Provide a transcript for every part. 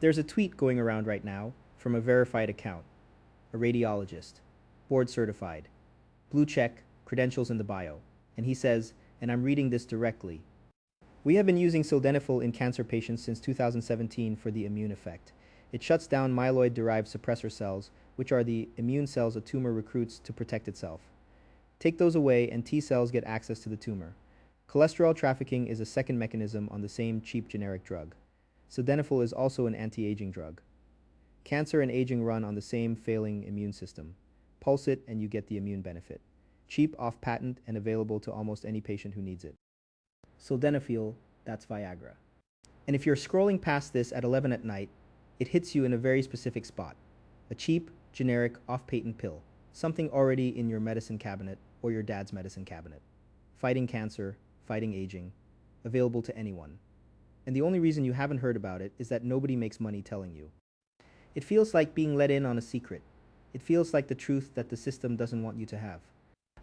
There's a tweet going around right now from a verified account, a radiologist, board certified, blue check, credentials in the bio, and he says, and I'm reading this directly, "We have been using sildenafil in cancer patients since 2017 for the immune effect. It shuts down myeloid-derived suppressor cells, which are the immune cells a tumor recruits to protect itself. Take those away and T cells get access to the tumor. Cholesterol trafficking is a second mechanism on the same cheap generic drug. Sildenafil is also an anti-aging drug. Cancer and aging run on the same failing immune system. Pulse it and you get the immune benefit. Cheap, off-patent, and available to almost any patient who needs it." Sildenafil, that's Viagra. And if you're scrolling past this at 11 at night, it hits you in a very specific spot. A cheap, generic, off-patent pill. Something already in your medicine cabinet or your dad's medicine cabinet. Fighting cancer, fighting aging, available to anyone. And the only reason you haven't heard about it is that nobody makes money telling you. It feels like being let in on a secret. It feels like the truth that the system doesn't want you to have.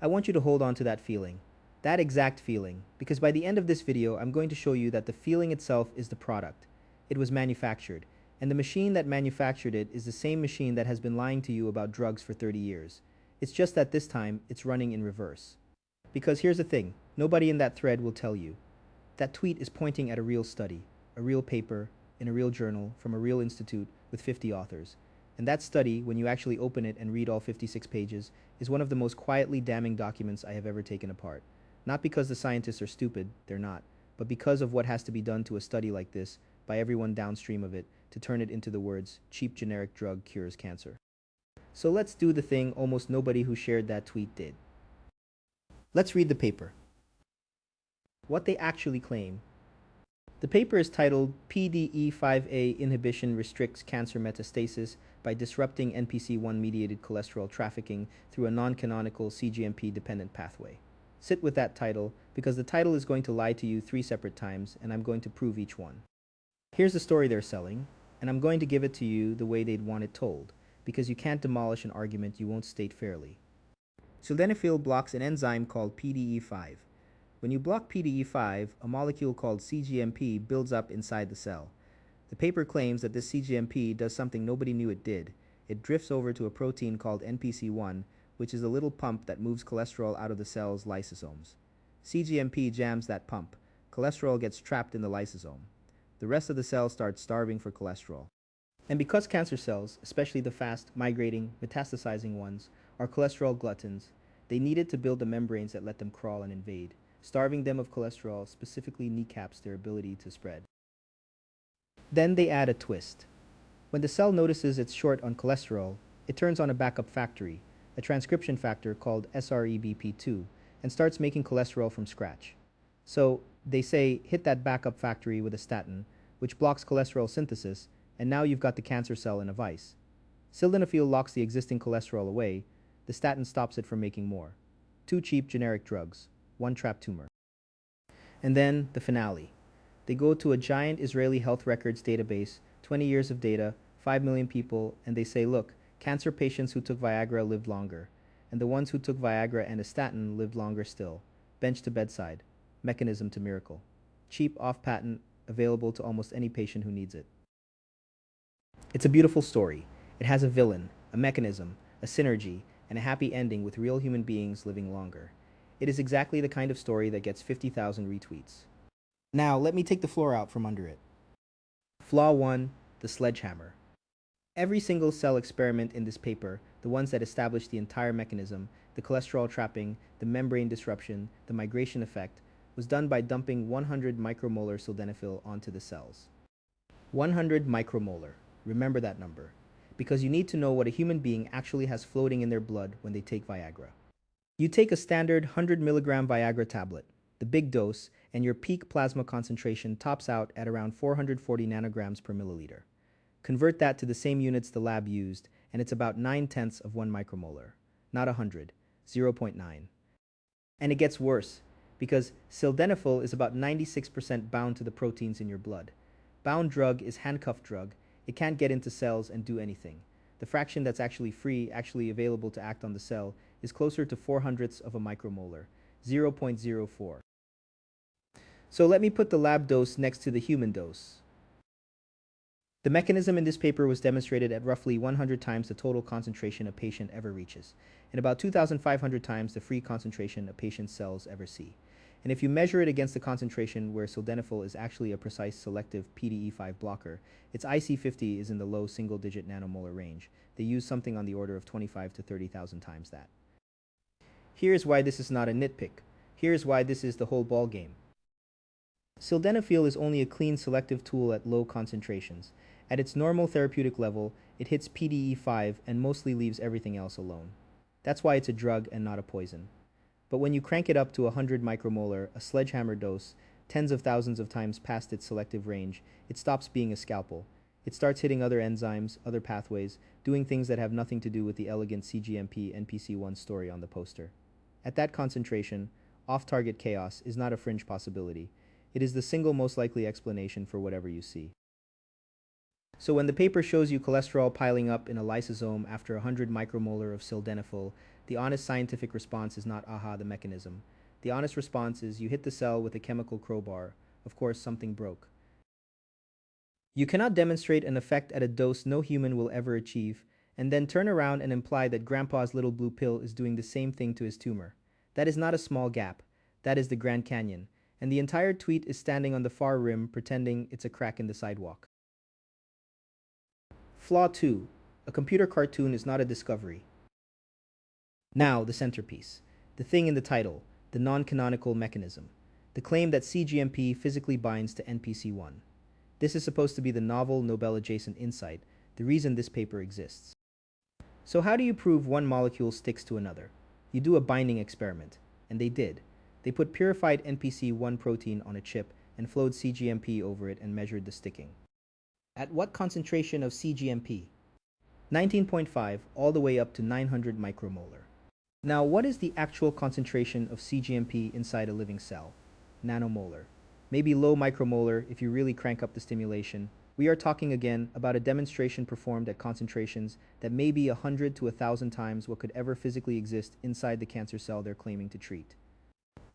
I want you to hold on to that feeling. That exact feeling, because by the end of this video, I'm going to show you that the feeling itself is the product. It was manufactured, and the machine that manufactured it is the same machine that has been lying to you about drugs for 30 years. It's just that this time, it's running in reverse. Because here's the thing, nobody in that thread will tell you. That tweet is pointing at a real study, a real paper, in a real journal, from a real institute with 50 authors. And that study, when you actually open it and read all 56 pages, is one of the most quietly damning documents I have ever taken apart. Not because the scientists are stupid, they're not, but because of what has to be done to a study like this by everyone downstream of it to turn it into the words, "cheap generic drug cures cancer." So let's do the thing almost nobody who shared that tweet did. Let's read the paper. What they actually claim. The paper is titled "PDE5A Inhibition Restricts Cancer Metastasis by Disrupting NPC1-Mediated Cholesterol Trafficking Through a Non-Canonical CGMP-Dependent Pathway." Sit with that title, because the title is going to lie to you 3 separate times, and I'm going to prove each one. Here's the story they're selling, and I'm going to give it to you the way they'd want it told, because you can't demolish an argument you won't state fairly. Sildenafil blocks an enzyme called PDE5. When you block PDE5, a molecule called CGMP builds up inside the cell. The paper claims that this CGMP does something nobody knew it did. It drifts over to a protein called NPC1, which is a little pump that moves cholesterol out of the cell's lysosomes. CGMP jams that pump. Cholesterol gets trapped in the lysosome. The rest of the cell starts starving for cholesterol. And because cancer cells, especially the fast, migrating, metastasizing ones, are cholesterol gluttons, they needed to build the membranes that let them crawl and invade. Starving them of cholesterol specifically kneecaps their ability to spread. Then they add a twist. When the cell notices it's short on cholesterol, it turns on a backup factory, a transcription factor called SREBP2, and starts making cholesterol from scratch. So they say hit that backup factory with a statin, which blocks cholesterol synthesis, and now you've got the cancer cell in a vice. Sildenafil locks the existing cholesterol away, the statin stops it from making more. 2 cheap generic drugs, 1 trapped tumor. And then the finale. They go to a giant Israeli health records database, 20 years of data, 5 million people, and they say, look, cancer patients who took Viagra lived longer, and the ones who took Viagra and a statin lived longer still. Bench to bedside. Mechanism to miracle. Cheap, off-patent, available to almost any patient who needs it. It's a beautiful story. It has a villain, a mechanism, a synergy, and a happy ending with real human beings living longer. It is exactly the kind of story that gets 50,000 retweets. Now, let me take the floor out from under it. Flaw 1, the sledgehammer. Every single cell experiment in this paper, the ones that establish the entire mechanism, the cholesterol trapping, the membrane disruption, the migration effect, was done by dumping 100 micromolar sildenafil onto the cells. 100 micromolar. Remember that number, because you need to know what a human being actually has floating in their blood when they take Viagra. You take a standard 100 milligram Viagra tablet, the big dose, and your peak plasma concentration tops out at around 440 nanograms per milliliter. Convert that to the same units the lab used, and it's about 9/10 of 1 micromolar. Not 100, 0.9. And it gets worse, because sildenafil is about 96% bound to the proteins in your blood. Bound drug is handcuffed drug. It can't get into cells and do anything. The fraction that's actually free, actually available to act on the cell, is closer to 4/100 of a micromolar, 0.04. So let me put the lab dose next to the human dose. The mechanism in this paper was demonstrated at roughly 100 times the total concentration a patient ever reaches, and about 2,500 times the free concentration a patient's cells ever see. And if you measure it against the concentration where sildenafil is actually a precise selective PDE5 blocker, its IC50 is in the low single-digit nanomolar range. They use something on the order of 25 to 30,000 times that. Here's why this is not a nitpick. Here's why this is the whole ballgame. Sildenafil is only a clean selective tool at low concentrations. At its normal therapeutic level, it hits PDE5 and mostly leaves everything else alone. That's why it's a drug and not a poison. But when you crank it up to 100 micromolar, a sledgehammer dose, tens of thousands of times past its selective range, it stops being a scalpel. It starts hitting other enzymes, other pathways, doing things that have nothing to do with the elegant CGMP NPC1 story on the poster. At that concentration, off-target chaos is not a fringe possibility. It is the single most likely explanation for whatever you see. So when the paper shows you cholesterol piling up in a lysosome after 100 micromolar of sildenafil, the honest scientific response is not aha the mechanism. The honest response is you hit the cell with a chemical crowbar. Of course, something broke. You cannot demonstrate an effect at a dose no human will ever achieve, and then turn around and imply that grandpa's little blue pill is doing the same thing to his tumor. That is not a small gap. That is the Grand Canyon. And the entire tweet is standing on the far rim pretending it's a crack in the sidewalk. Flaw 2. A computer cartoon is not a discovery. Now, the centerpiece. The thing in the title, the non-canonical mechanism. The claim that CGMP physically binds to NPC1. This is supposed to be the novel Nobel-adjacent insight, the reason this paper exists. So how do you prove one molecule sticks to another? You do a binding experiment, and they did. They put purified NPC1 protein on a chip and flowed CGMP over it and measured the sticking. At what concentration of CGMP? 19.5 all the way up to 900 micromolar. Now, what is the actual concentration of CGMP inside a living cell? Nanomolar. Maybe low micromolar if you really crank up the stimulation. We are talking again about a demonstration performed at concentrations that may be 100 to 1,000 times what could ever physically exist inside the cancer cell they're claiming to treat.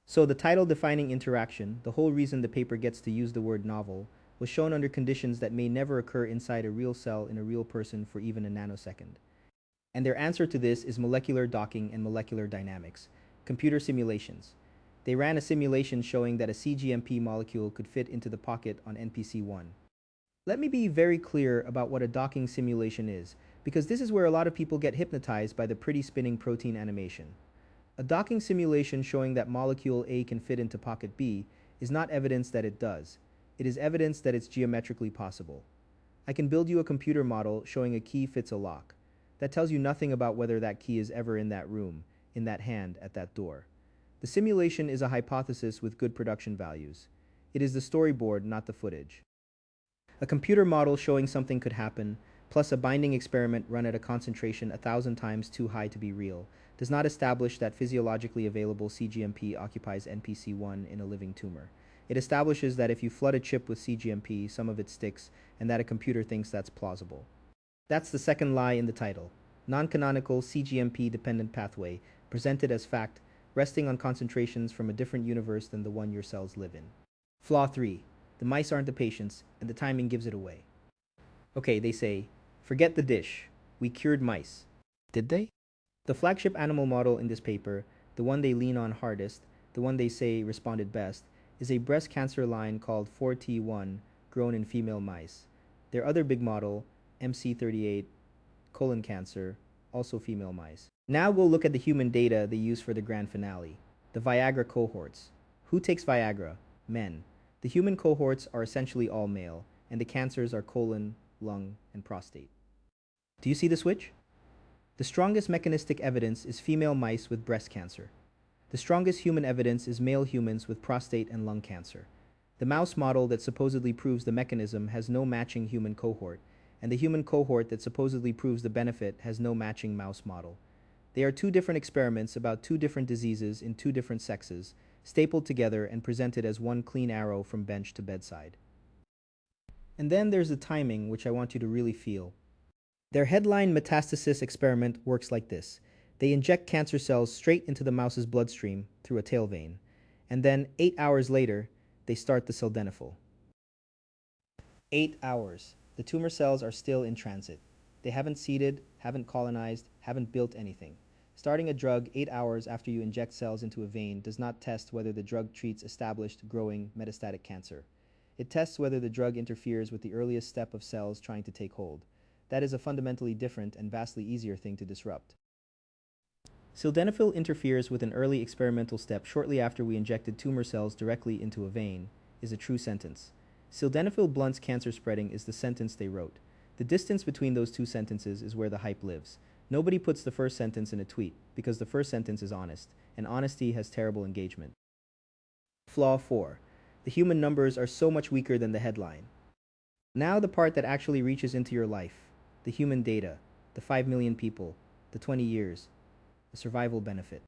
So the title-defining interaction, the whole reason the paper gets to use the word novel, was shown under conditions that may never occur inside a real cell in a real person for even a nanosecond. And their answer to this is molecular docking and molecular dynamics, computer simulations. They ran a simulation showing that a CGMP molecule could fit into the pocket on NPC1. Let me be very clear about what a docking simulation is, because this is where a lot of people get hypnotized by the pretty spinning protein animation. A docking simulation showing that molecule A can fit into pocket B is not evidence that it does. It is evidence that it's geometrically possible. I can build you a computer model showing a key fits a lock. That tells you nothing about whether that key is ever in that room, in that hand, at that door. The simulation is a hypothesis with good production values. It is the storyboard, not the footage. A computer model showing something could happen, plus a binding experiment run at a concentration 1,000 times too high to be real, does not establish that physiologically available CGMP occupies NPC1 in a living tumor. It establishes that if you flood a chip with CGMP, some of it sticks, and that a computer thinks that's plausible. That's the second lie in the title. Non-canonical CGMP-dependent pathway, presented as fact, resting on concentrations from a different universe than the one your cells live in. Flaw 3. The mice aren't the patients, and the timing gives it away. Okay, they say, forget the dish. We cured mice. Did they? The flagship animal model in this paper, the one they lean on hardest, the one they say responded best, is a breast cancer line called 4T1, grown in female mice. Their other big model, MC38, colon cancer, also female mice. Now we'll look at the human data they use for the grand finale, the Viagra cohorts. Who takes Viagra? Men. The human cohorts are essentially all male, and the cancers are colon, lung, and prostate. Do you see the switch? The strongest mechanistic evidence is female mice with breast cancer. The strongest human evidence is male humans with prostate and lung cancer. The mouse model that supposedly proves the mechanism has no matching human cohort, and the human cohort that supposedly proves the benefit has no matching mouse model. They are two different experiments about two different diseases in two different sexes, stapled together and presented as one clean arrow from bench to bedside. And then there's the timing, which I want you to really feel. Their headline metastasis experiment works like this. They inject cancer cells straight into the mouse's bloodstream through a tail vein, and then 8 hours later, they start the sildenafil. 8 hours. The tumor cells are still in transit. They haven't seeded, haven't colonized, haven't built anything. Starting a drug 8 hours after you inject cells into a vein does not test whether the drug treats established, growing, metastatic cancer. It tests whether the drug interferes with the earliest step of cells trying to take hold. That is a fundamentally different and vastly easier thing to disrupt. Sildenafil interferes with an early experimental step shortly after we injected tumor cells directly into a vein, is a true sentence. Sildenafil blunts cancer spreading is the sentence they wrote. The distance between those two sentences is where the hype lives. Nobody puts the first sentence in a tweet, because the first sentence is honest, and honesty has terrible engagement. Flaw 4. The human numbers are so much weaker than the headline. Now the part that actually reaches into your life. The human data. The 5 million people. The 20 years. The survival benefit.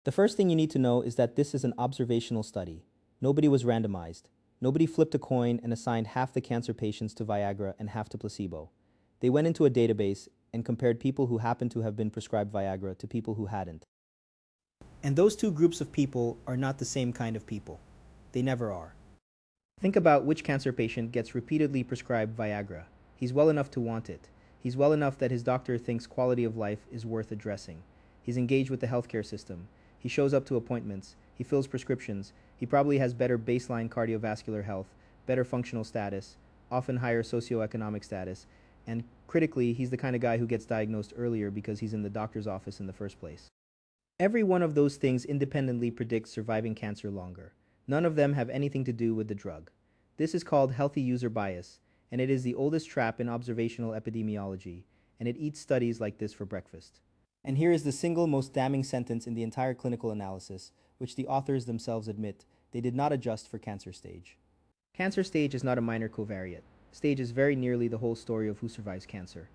The first thing you need to know is that this is an observational study. Nobody was randomized. Nobody flipped a coin and assigned half the cancer patients to Viagra and half to placebo. They went into a database and compared people who happened to have been prescribed Viagra to people who hadn't. And those two groups of people are not the same kind of people. They never are. Think about which cancer patient gets repeatedly prescribed Viagra. He's well enough to want it. He's well enough that his doctor thinks quality of life is worth addressing. He's engaged with the healthcare system. He shows up to appointments. He fills prescriptions. He probably has better baseline cardiovascular health, better functional status, often higher socioeconomic status, and critically, he's the kind of guy who gets diagnosed earlier because he's in the doctor's office in the first place. Every one of those things independently predicts surviving cancer longer. None of them have anything to do with the drug. This is called healthy user bias, and it is the oldest trap in observational epidemiology, and it eats studies like this for breakfast. And here is the single most damning sentence in the entire clinical analysis, which the authors themselves admit they did not adjust for cancer stage. Cancer stage is not a minor covariate. Stage is very nearly the whole story of who survives cancer.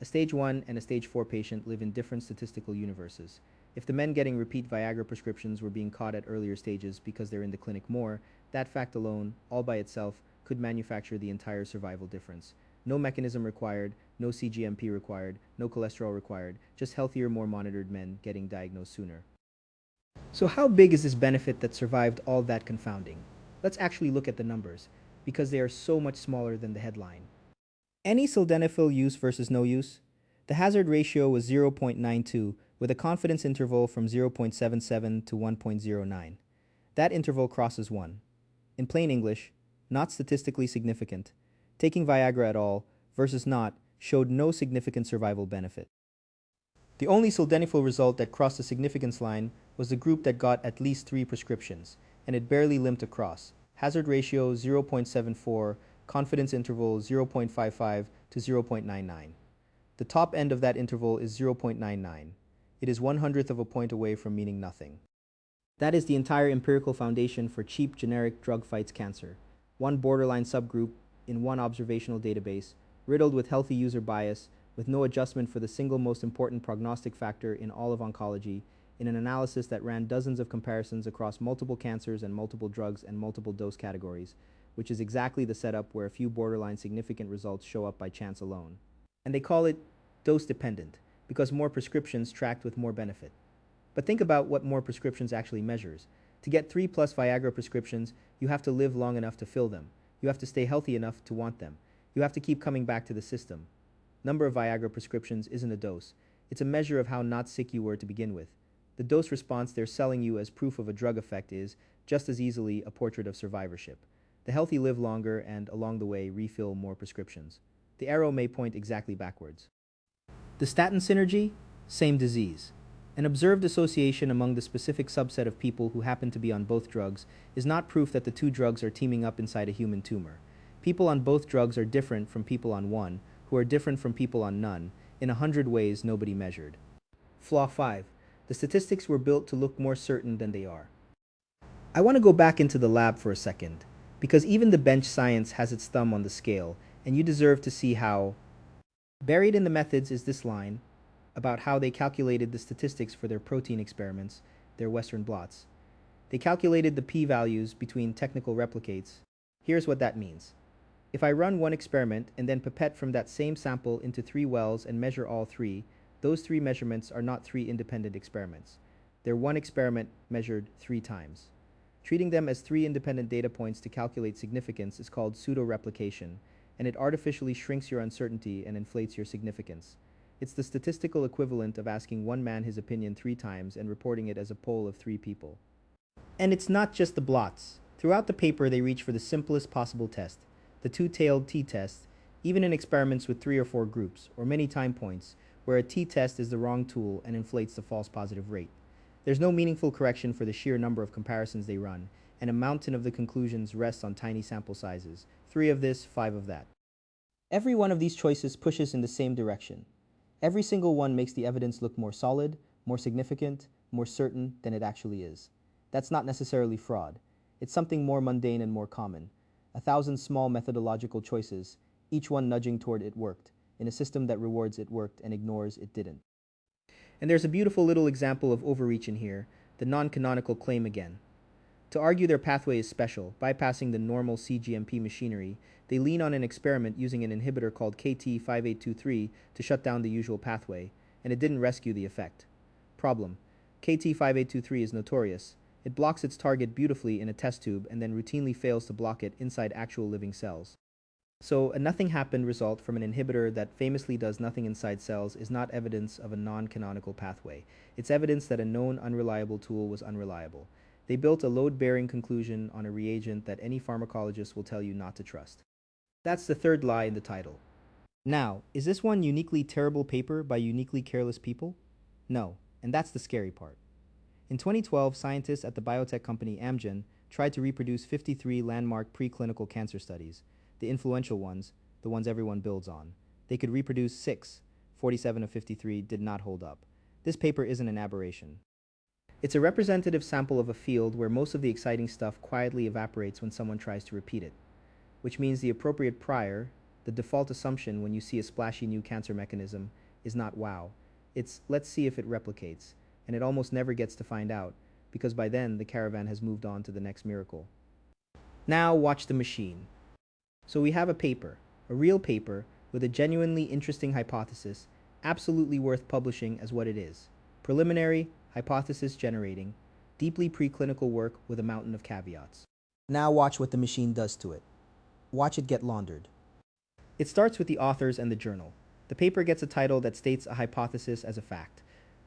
A stage 1 and a stage 4 patient live in different statistical universes. If the men getting repeat Viagra prescriptions were being caught at earlier stages because they're in the clinic more, that fact alone, all by itself, could manufacture the entire survival difference. No mechanism required, no CGMP required, no cholesterol required, just healthier, more monitored men getting diagnosed sooner. So how big is this benefit that survived all that confounding? Let's actually look at the numbers, because they are so much smaller than the headline. Any sildenafil use versus no use? The hazard ratio was 0.92, with a confidence interval from 0.77 to 1.09. That interval crosses 1. In plain English, not statistically significant. Taking Viagra at all versus not showed no significant survival benefit. The only sildenafil result that crossed the significance line was the group that got at least 3 prescriptions, and it barely limped across. Hazard ratio 0.74, confidence interval 0.55 to 0.99. The top end of that interval is 0.99. It is 1/100th of a point away from meaning nothing. That is the entire empirical foundation for cheap generic drug fights cancer. One borderline subgroup in one observational database, riddled with healthy user bias, with no adjustment for the single most important prognostic factor in all of oncology, in an analysis that ran dozens of comparisons across multiple cancers and multiple drugs and multiple dose categories, which is exactly the setup where a few borderline significant results show up by chance alone. And they call it dose dependent, because more prescriptions tracked with more benefit. But think about what more prescriptions actually measures. To get 3+ Viagra prescriptions, you have to live long enough to fill them. You have to stay healthy enough to want them. You have to keep coming back to the system. Number of Viagra prescriptions isn't a dose. It's a measure of how not sick you were to begin with. The dose response they're selling you as proof of a drug effect is, just as easily, a portrait of survivorship. The healthy live longer and, along the way, refill more prescriptions. The arrow may point exactly backwards. The statin synergy? Same disease. An observed association among the specific subset of people who happen to be on both drugs is not proof that the two drugs are teaming up inside a human tumor. People on both drugs are different from people on one, who are different from people on none, in 100 ways nobody measured. Flaw 5. The statistics were built to look more certain than they are. I want to go back into the lab for a second, because even the bench science has its thumb on the scale, and you deserve to see how. Buried in the methods is this line about how they calculated the statistics for their protein experiments, their Western blots. They calculated the p-values between technical replicates. Here's what that means. If I run one experiment and then pipette from that same sample into 3 wells and measure all 3, those 3 measurements are not 3 independent experiments. They're one experiment measured 3 times. Treating them as 3 independent data points to calculate significance is called pseudo-replication, and it artificially shrinks your uncertainty and inflates your significance. It's the statistical equivalent of asking one man his opinion 3 times and reporting it as a poll of 3 people. And it's not just the blots. Throughout the paper, they reach for the simplest possible test, the two-tailed t-test, even in experiments with 3 or 4 groups, or many time points, where a t-test is the wrong tool and inflates the false positive rate. There's no meaningful correction for the sheer number of comparisons they run, and a mountain of the conclusions rests on tiny sample sizes, 3 of this, 5 of that. Every one of these choices pushes in the same direction. Every single one makes the evidence look more solid, more significant, more certain than it actually is. That's not necessarily fraud. It's something more mundane and more common. 1,000 small methodological choices, each one nudging toward it worked, in a system that rewards it worked and ignores it didn't. And there's a beautiful little example of overreach in here, the non-canonical claim again. To argue their pathway is special, bypassing the normal CGMP machinery, they lean on an experiment using an inhibitor called KT5823 to shut down the usual pathway, and it didn't rescue the effect. Problem: KT5823 is notorious. It blocks its target beautifully in a test tube and then routinely fails to block it inside actual living cells. So, a nothing happened result from an inhibitor that famously does nothing inside cells is not evidence of a non-canonical pathway. It's evidence that a known unreliable tool was unreliable. They built a load-bearing conclusion on a reagent that any pharmacologist will tell you not to trust. That's the third lie in the title. Now, is this one uniquely terrible paper by uniquely careless people? No, and that's the scary part. In 2012, scientists at the biotech company Amgen tried to reproduce 53 landmark preclinical cancer studies, the influential ones, the ones everyone builds on. They could reproduce 6, 47 of 53 did not hold up. This paper isn't an aberration. It's a representative sample of a field where most of the exciting stuff quietly evaporates when someone tries to repeat it, which means the appropriate prior, the default assumption when you see a splashy new cancer mechanism, is not wow. It's let's see if it replicates, and it almost never gets to find out, because by then the caravan has moved on to the next miracle. Now watch the machine. So we have a paper, a real paper, with a genuinely interesting hypothesis, absolutely worth publishing as what it is. Preliminary, hypothesis generating, deeply preclinical work with a mountain of caveats. Now watch what the machine does to it. Watch it get laundered. It starts with the authors and the journal. The paper gets a title that states a hypothesis as a fact.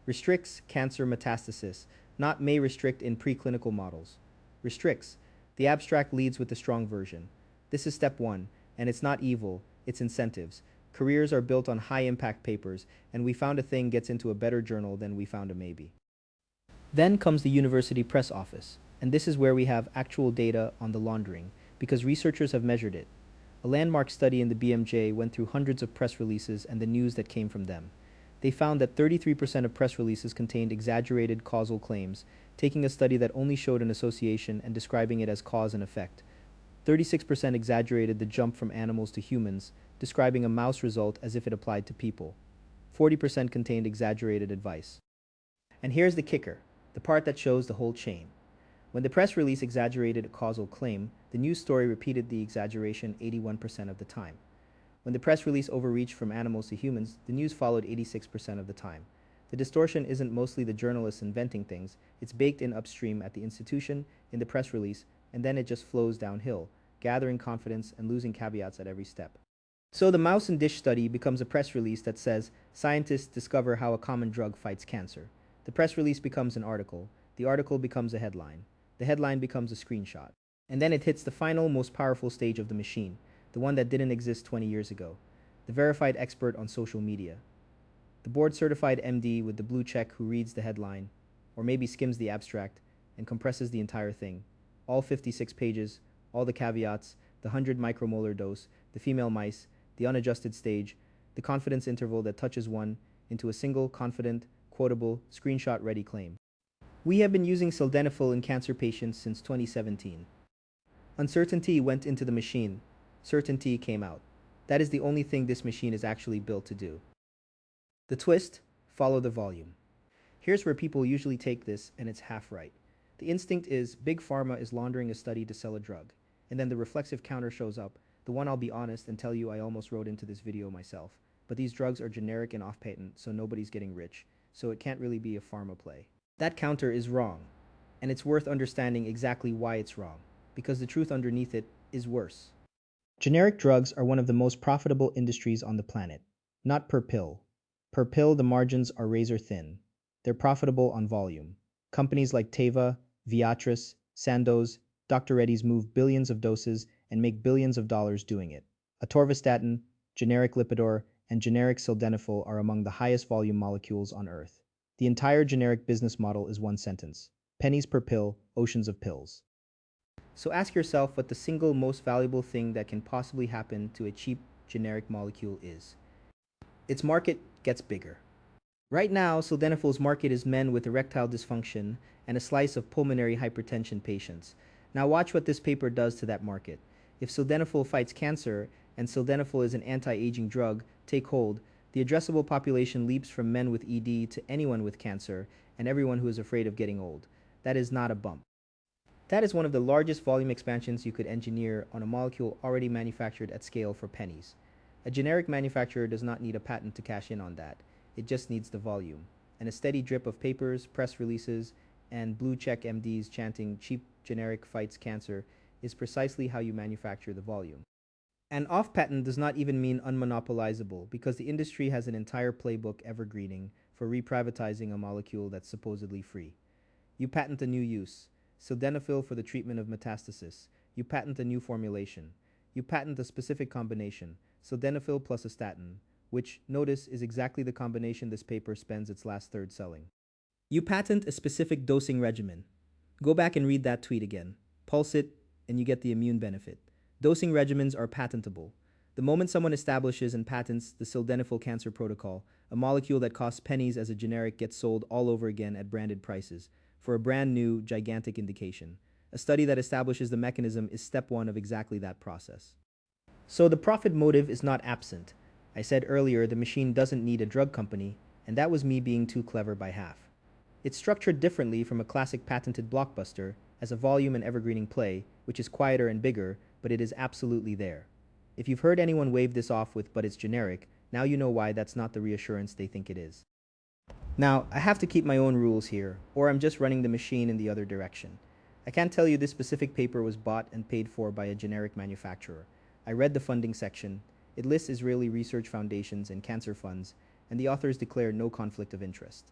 Restricts cancer metastasis, not may restrict in preclinical models. Restricts. The abstract leads with the strong version. This is step 1, and it's not evil, it's incentives. Careers are built on high-impact papers, and we found a thing gets into a better journal than we found a maybe. Then comes the university press office, and this is where we have actual data on the laundering, because researchers have measured it. A landmark study in the BMJ went through hundreds of press releases and the news that came from them. They found that 33% of press releases contained exaggerated causal claims, taking a study that only showed an association and describing it as cause and effect. 36% exaggerated the jump from animals to humans, describing a mouse result as if it applied to people. 40% contained exaggerated advice. And here's the kicker, the part that shows the whole chain. When the press release exaggerated a causal claim, the news story repeated the exaggeration 81% of the time. When the press release overreached from animals to humans, the news followed 86% of the time. The distortion isn't mostly the journalists inventing things, it's baked in upstream at the institution, in the press release, and then it just flows downhill, gathering confidence and losing caveats at every step. So the mouse and dish study becomes a press release that says, scientists discover how a common drug fights cancer. The press release becomes an article. The article becomes a headline. The headline becomes a screenshot. And then it hits the final, most powerful stage of the machine, the one that didn't exist 20 years ago, the verified expert on social media. The board-certified MD with the blue check who reads the headline, or maybe skims the abstract, and compresses the entire thing. All 56 pages, all the caveats, the 100 micromolar dose, the female mice, the unadjusted stage, the confidence interval that touches one into a single, confident, quotable, screenshot-ready claim. We have been using sildenafil in cancer patients since 2017. Uncertainty went into the machine. Certainty came out. That is the only thing this machine is actually built to do. The twist, follow the volume. Here's where people usually take this, and it's half right. The instinct is big pharma is laundering a study to sell a drug. And then the reflexive counter shows up, the one I'll be honest and tell you I almost wrote into this video myself. But these drugs are generic and off-patent, so nobody's getting rich, so it can't really be a pharma play. That counter is wrong, and it's worth understanding exactly why it's wrong, because the truth underneath it is worse. Generic drugs are one of the most profitable industries on the planet. Not per pill. Per pill, the margins are razor thin. They're profitable on volume. Companies like Teva, Viatris, Sandoz, Dr. Reddy's move billions of doses and make billions of dollars doing it. Atorvastatin, generic Lipitor, and generic sildenafil are among the highest volume molecules on Earth. The entire generic business model is one sentence. Pennies per pill, oceans of pills. So ask yourself what the single most valuable thing that can possibly happen to a cheap generic molecule is. Its market gets bigger. Right now, sildenafil's market is men with erectile dysfunction and a slice of pulmonary hypertension patients. Now watch what this paper does to that market. If sildenafil fights cancer, and sildenafil is an anti-aging drug, take hold, the addressable population leaps from men with ED to anyone with cancer and everyone who is afraid of getting old. That is not a bump. That is one of the largest volume expansions you could engineer on a molecule already manufactured at scale for pennies. A generic manufacturer does not need a patent to cash in on that. It just needs the volume. And a steady drip of papers, press releases, and blue check MDs chanting cheap generic fights cancer is precisely how you manufacture the volume. And off patent does not even mean unmonopolizable because the industry has an entire playbook evergreening for reprivatizing a molecule that's supposedly free. You patent a new use, sildenafil for the treatment of metastasis. You patent a new formulation. You patent a specific combination, sildenafil plus a statin, which, notice, is exactly the combination this paper spends its last third selling. You patent a specific dosing regimen. Go back and read that tweet again. Pulse it, and you get the immune benefit. Dosing regimens are patentable. The moment someone establishes and patents the sildenafil cancer protocol, a molecule that costs pennies as a generic gets sold all over again at branded prices for a brand new, gigantic indication. A study that establishes the mechanism is step one of exactly that process. So the profit motive is not absent. I said earlier the machine doesn't need a drug company, and that was me being too clever by half. It's structured differently from a classic patented blockbuster as a volume and evergreening play, which is quieter and bigger, but it is absolutely there. If you've heard anyone wave this off with "but it's generic," now you know why that's not the reassurance they think it is. Now, I have to keep my own rules here, or I'm just running the machine in the other direction. I can't tell you this specific paper was bought and paid for by a generic manufacturer. I read the funding section. It lists Israeli research foundations and cancer funds, and the authors declare no conflict of interest.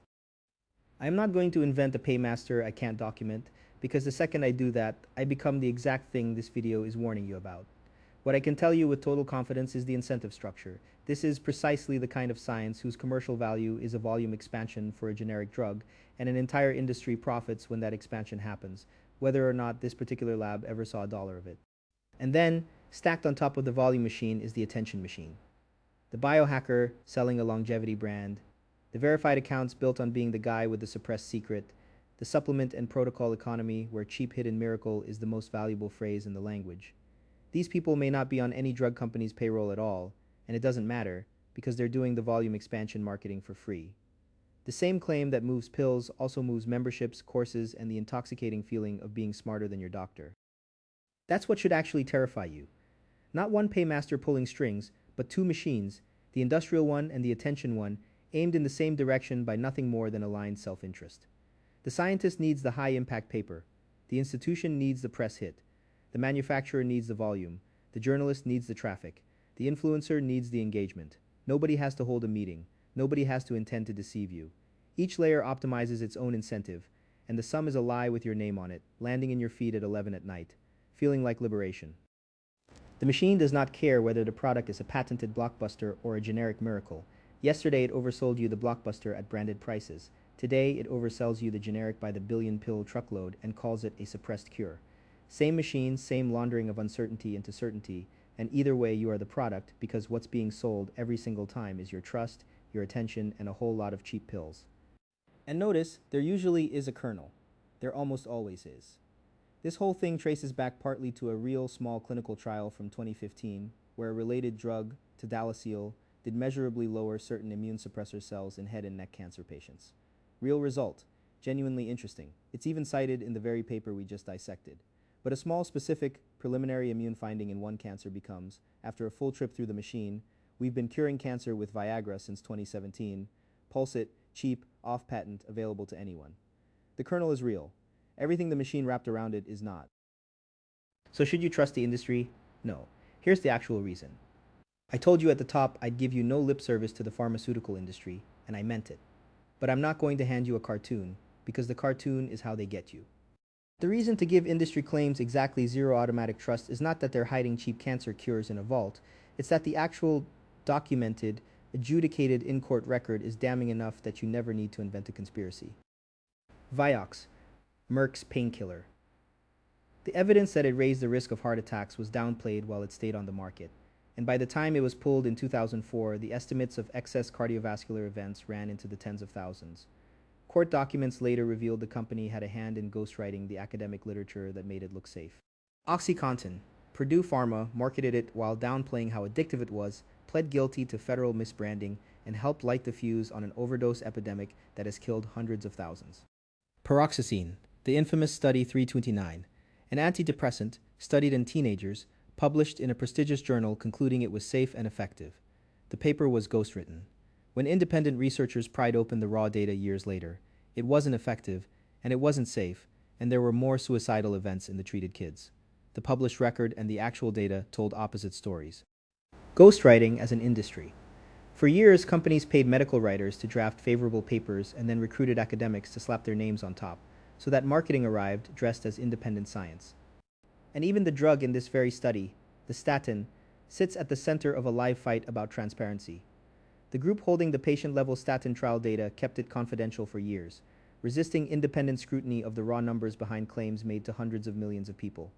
I am not going to invent a paymaster I can't document, because the second I do that, I become the exact thing this video is warning you about. What I can tell you with total confidence is the incentive structure. This is precisely the kind of science whose commercial value is a volume expansion for a generic drug, and an entire industry profits when that expansion happens, whether or not this particular lab ever saw a dollar of it. And then, stacked on top of the volume machine is the attention machine. The biohacker selling a longevity brand, the verified accounts built on being the guy with the suppressed secret, the supplement and protocol economy where cheap hidden miracle is the most valuable phrase in the language. These people may not be on any drug company's payroll at all, and it doesn't matter, because they're doing the volume expansion marketing for free. The same claim that moves pills also moves memberships, courses, and the intoxicating feeling of being smarter than your doctor. That's what should actually terrify you. Not one paymaster pulling strings, but two machines, the industrial one and the attention one, aimed in the same direction by nothing more than aligned self-interest. The scientist needs the high-impact paper. The institution needs the press hit. The manufacturer needs the volume. The journalist needs the traffic. The influencer needs the engagement. Nobody has to hold a meeting. Nobody has to intend to deceive you. Each layer optimizes its own incentive, and the sum is a lie with your name on it, landing in your feed at 11 at night, feeling like liberation. The machine does not care whether the product is a patented blockbuster or a generic miracle. Yesterday it oversold you the blockbuster at branded prices. Today it oversells you the generic by the billion pill truckload and calls it a suppressed cure. Same machine, same laundering of uncertainty into certainty, and either way you are the product because what's being sold every single time is your trust, your attention, and a whole lot of cheap pills. And notice, there usually is a kernel. There almost always is. This whole thing traces back partly to a real small clinical trial from 2015 where a related drug, tadalafil, did measurably lower certain immune suppressor cells in head and neck cancer patients. Real result. Genuinely interesting. It's even cited in the very paper we just dissected. But a small specific preliminary immune finding in one cancer becomes, after a full trip through the machine, we've been curing cancer with Viagra since 2017, pulse it, cheap, off-patent, available to anyone. The kernel is real. Everything the machine wrapped around it is not. So should you trust the industry? No. Here's the actual reason. I told you at the top I'd give you no lip service to the pharmaceutical industry, and I meant it. But I'm not going to hand you a cartoon, because the cartoon is how they get you. The reason to give industry claims exactly zero automatic trust is not that they're hiding cheap cancer cures in a vault, it's that the actual documented, adjudicated in-court record is damning enough that you never need to invent a conspiracy. Vioxx, Merck's painkiller. The evidence that it raised the risk of heart attacks was downplayed while it stayed on the market, and by the time it was pulled in 2004, the estimates of excess cardiovascular events ran into the tens of thousands. Court documents later revealed the company had a hand in ghostwriting the academic literature that made it look safe. OxyContin. Purdue Pharma marketed it while downplaying how addictive it was, pled guilty to federal misbranding, and helped light the fuse on an overdose epidemic that has killed hundreds of thousands. Paroxetine, the infamous Study 329, an antidepressant studied in teenagers, published in a prestigious journal concluding it was safe and effective. The paper was ghostwritten. When independent researchers pried open the raw data years later, it wasn't effective, and it wasn't safe, and there were more suicidal events in the treated kids. The published record and the actual data told opposite stories. Ghostwriting as an industry. For years, companies paid medical writers to draft favorable papers and then recruited academics to slap their names on top, so that marketing arrived dressed as independent science. And even the drug in this very study, the statin, sits at the center of a live fight about transparency. The group holding the patient-level statin trial data kept it confidential for years, resisting independent scrutiny of the raw numbers behind claims made to hundreds of millions of people.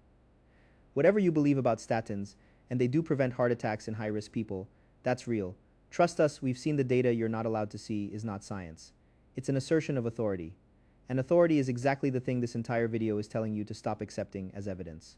Whatever you believe about statins, and they do prevent heart attacks in high-risk people, that's real. Trust us, we've seen the data you're not allowed to see is not science. It's an assertion of authority. And authority is exactly the thing this entire video is telling you to stop accepting as evidence.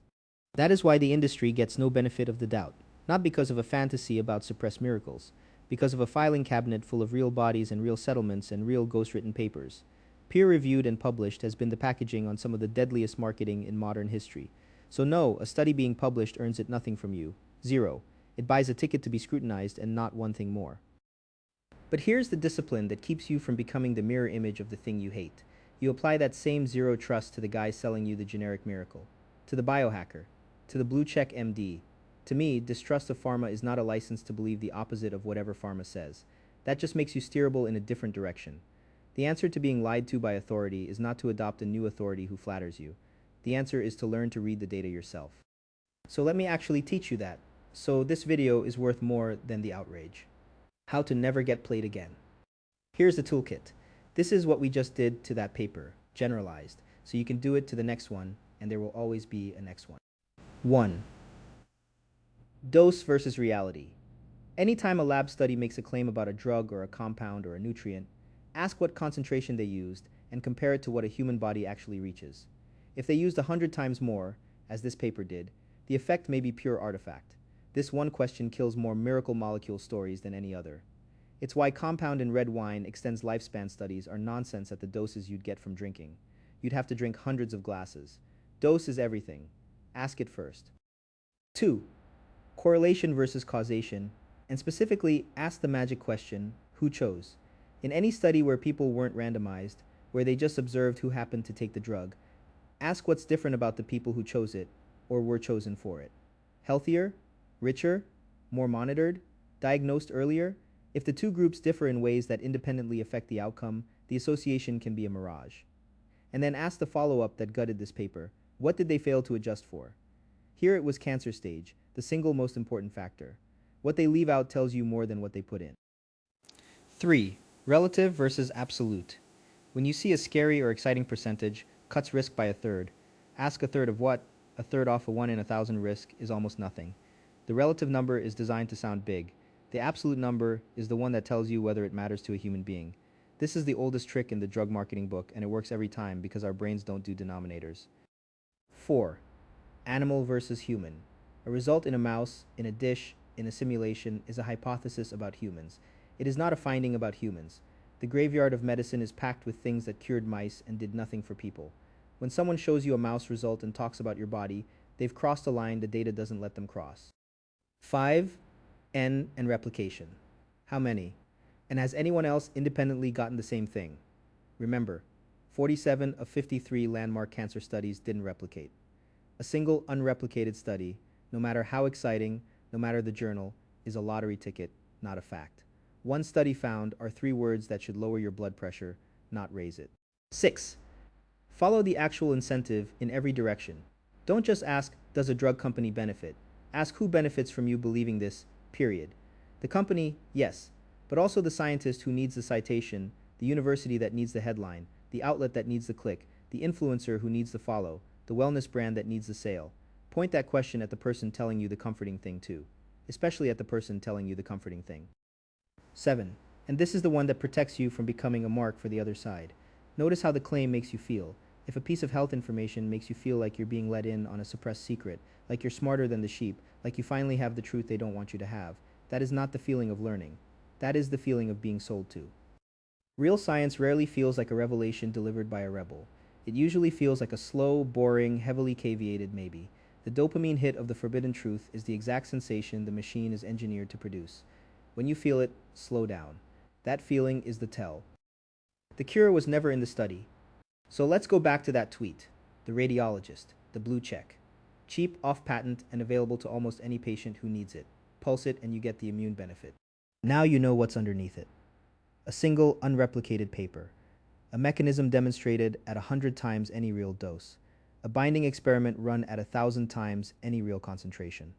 That is why the industry gets no benefit of the doubt, not because of a fantasy about suppressed miracles, because of a filing cabinet full of real bodies and real settlements and real ghostwritten papers. Peer-reviewed and published has been the packaging on some of the deadliest marketing in modern history. So no, a study being published earns it nothing from you. Zero. It buys a ticket to be scrutinized and not one thing more. But here's the discipline that keeps you from becoming the mirror image of the thing you hate. You apply that same zero trust to the guy selling you the generic miracle, to the biohacker, to the blue check MD. To me, distrust of pharma is not a license to believe the opposite of whatever pharma says. That just makes you steerable in a different direction. The answer to being lied to by authority is not to adopt a new authority who flatters you. The answer is to learn to read the data yourself. So let me actually teach you that. So this video is worth more than the outrage. How to never get played again. Here's the toolkit. This is what we just did to that paper, generalized, so you can do it to the next one, and there will always be a next one. 1. Dose versus reality. Anytime a lab study makes a claim about a drug or a compound or a nutrient, ask what concentration they used and compare it to what a human body actually reaches. If they used 100 times more, as this paper did, the effect may be pure artifact. This one question kills more miracle molecule stories than any other. It's why compound in red wine extends lifespan studies are nonsense at the doses you'd get from drinking. You'd have to drink hundreds of glasses. Dose is everything. Ask it first. 2. Correlation versus causation, and specifically ask the magic question, who chose? In any study where people weren't randomized, where they just observed who happened to take the drug, ask what's different about the people who chose it, or were chosen for it. Healthier? Richer? More monitored? Diagnosed earlier? If the two groups differ in ways that independently affect the outcome, the association can be a mirage. And then ask the follow-up that gutted this paper, what did they fail to adjust for? Here it was cancer stage, the single most important factor. What they leave out tells you more than what they put in. 3. Relative versus absolute. When you see a scary or exciting percentage, cuts risk by a third, ask a third of what? A third off a 1 in 1,000 risk is almost nothing. The relative number is designed to sound big. The absolute number is the one that tells you whether it matters to a human being. This is the oldest trick in the drug marketing book, and it works every time because our brains don't do denominators. 4. Animal versus human. A result in a mouse, in a dish, in a simulation is a hypothesis about humans. It is not a finding about humans. The graveyard of medicine is packed with things that cured mice and did nothing for people. When someone shows you a mouse result and talks about your body, they've crossed a line the data doesn't let them cross. 5. N and replication. How many? And has anyone else independently gotten the same thing? Remember, 47 of 53 landmark cancer studies didn't replicate. A single unreplicated study, no matter how exciting, no matter the journal, is a lottery ticket, not a fact. One study found are 3 words that should lower your blood pressure, not raise it. 6. Follow the actual incentive in every direction. Don't just ask, does a drug company benefit? Ask who benefits from you believing this, period. The company, yes, but also the scientist who needs the citation, the university that needs the headline, the outlet that needs the click, the influencer who needs the follow, the wellness brand that needs the sale. Point that question at the person telling you the comforting thing too, especially at the person telling you the comforting thing. 7. And this is the one that protects you from becoming a mark for the other side. Notice how the claim makes you feel. If a piece of health information makes you feel like you're being let in on a suppressed secret, like you're smarter than the sheep, like you finally have the truth they don't want you to have, that is not the feeling of learning. That is the feeling of being sold to. Real science rarely feels like a revelation delivered by a rebel. It usually feels like a slow, boring, heavily caveated maybe. The dopamine hit of the forbidden truth is the exact sensation the machine is engineered to produce. When you feel it, slow down. That feeling is the tell. The cure was never in the study. So let's go back to that tweet. The radiologist, the blue check. Cheap, off-patent, and available to almost any patient who needs it. Pulse it and you get the immune benefit. Now you know what's underneath it. A single, unreplicated paper. A mechanism demonstrated at 100 times any real dose. A binding experiment run at 1,000 times any real concentration.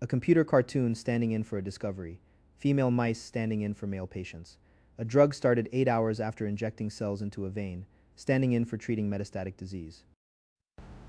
A computer cartoon standing in for a discovery. Female mice standing in for male patients. A drug started 8 hours after injecting cells into a vein, standing in for treating metastatic disease.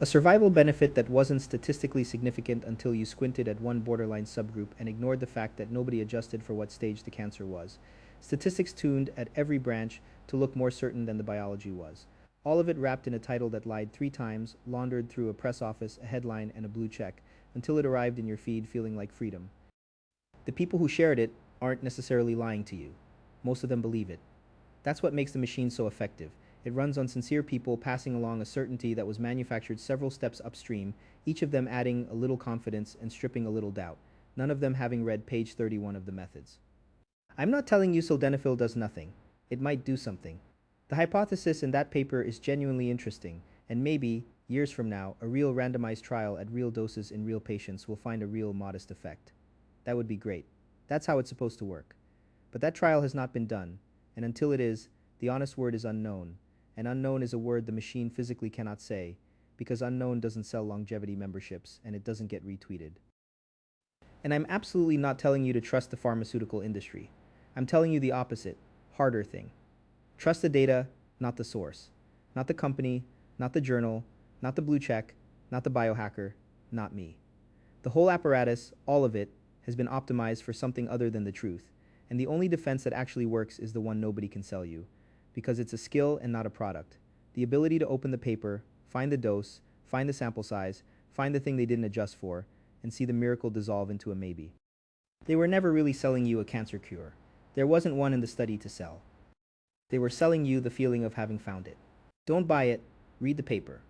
A survival benefit that wasn't statistically significant until you squinted at one borderline subgroup and ignored the fact that nobody adjusted for what stage the cancer was. Statistics tuned at every branch to look more certain than the biology was. All of it wrapped in a title that lied 3 times, laundered through a press office, a headline, and a blue check, until it arrived in your feed feeling like freedom. The people who shared it aren't necessarily lying to you. Most of them believe it. That's what makes the machine so effective. It runs on sincere people passing along a certainty that was manufactured several steps upstream, each of them adding a little confidence and stripping a little doubt, none of them having read page 31 of the methods. I'm not telling you sildenafil does nothing. It might do something. The hypothesis in that paper is genuinely interesting, and maybe, years from now, a real randomized trial at real doses in real patients will find a real modest effect. That would be great. That's how it's supposed to work. But that trial has not been done, and until it is, the honest word is unknown. And unknown is a word the machine physically cannot say, because unknown doesn't sell longevity memberships and it doesn't get retweeted. And I'm absolutely not telling you to trust the pharmaceutical industry. I'm telling you the opposite, harder thing. Trust the data, not the source. Not the company, not the journal, not the blue check, not the biohacker, not me. The whole apparatus, all of it, has been optimized for something other than the truth, and the only defense that actually works is the one nobody can sell you. Because it's a skill and not a product. The ability to open the paper, find the dose, find the sample size, find the thing they didn't adjust for, and see the miracle dissolve into a maybe. They were never really selling you a cancer cure. There wasn't one in the study to sell. They were selling you the feeling of having found it. Don't buy it, read the paper.